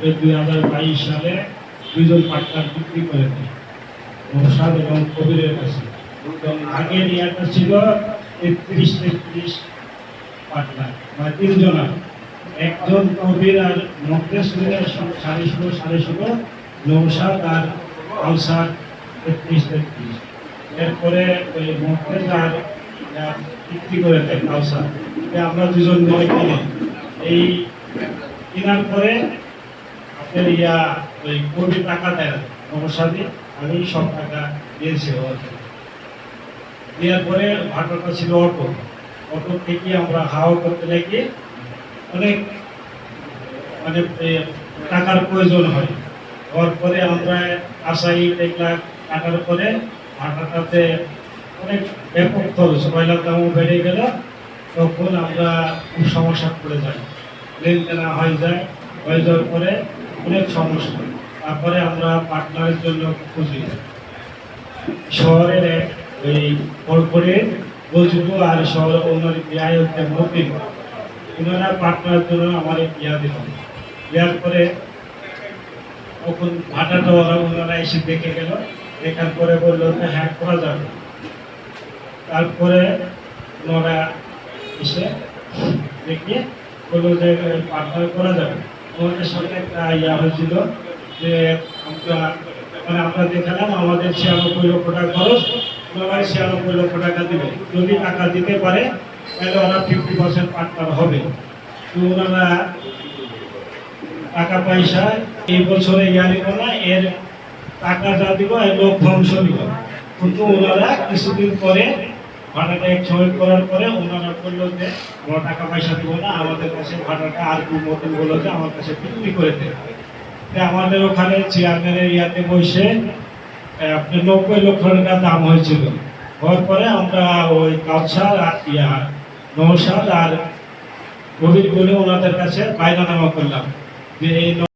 2022 সালে দুজন পার্টনার বিক্রি করে দেয় নওশাদ এবং কবিরের কাছে। আগের ইয়ারটা ছিল 33 পার্টনার, মানে তিনজনা, একজন কবির আর মকদেশ মিলে 16.5 নওশাদ আর আলসার 33। এরপরে ওই মকদেশ আর বিক্রি করে দেয় আলসার, আমরা দুজন মিলে কিনে। এই কেনার পরে আপনার ওই কোটি টাকা দেয় নওশাদে, আমি সব টাকা দিয়েছি। দেওয়ার পরে ভাটাটা ছিল অটো থেকে আমরা হাওয়া করতে লাগি, অনেক মানে টাকার প্রয়োজন হয়। হওয়ার পরে আমরা আশাই দেখলাম টাকার পরে ভাটাটাতে অনেক ব্যাপক খরচ, কয়লার দামও বেড়ে গেল। তখন আমরা খুব সমস্যা পড়ে যাই, লেনদেনা হয়ে যাওয়ার পরে অনেক সমস্যা। তারপরে আমরা পার্টনারের জন্য খুঁজি। শহরের ওই কর্পোরেট বলছিলো আর শহর ওনার বিয়ে হচ্ছে মতিন, ওনারা পার্টনারের জন্য আমার বিয়া দিল। দেওয়ার পরে তখন ভাটাটা ওনারা এসে দেখে গেল, দেখার পরে বললো যে হ্যাঁ করা যাবে। তারপরে ওনারা এসে দেখে বললো যে পার্টনার করা যাবে। আমাদের সঙ্গে একটা হয়েছিল যে আমরা দেখালাম আমাদের 96 লক্ষ টাকা খরচ, ওনারা 96 লক্ষ টাকা দেবে। যদি টাকা দিতে পারে তাহলে ওরা 50% পার্টনার হবে। তো ওনারা টাকা পয়সা এই বছরে দিব না, এর টাকা যা দিব এর লভ্যাংশ দিব। কিন্তু ওনারা কিছুদিন পরে ভাড়াটা সময় করার পরে ওনারা বললো যে আমরা টাকা পয়সা দিব না, আমাদের কাছে ভাড়াটা আর মতন বললো যে আমার কাছে বিক্রি করে দেবে। আমাদের ওখানে চেয়ারম্যানের ইয়াতে বসে আপনার 90 লক্ষ টাকা দাম হয়েছিল। হওয়ার পরে আমরা ওই কাউসার আর নওশাদ আর কবির বলে ওনাদের কাছে বায়নানামা করলাম যে এই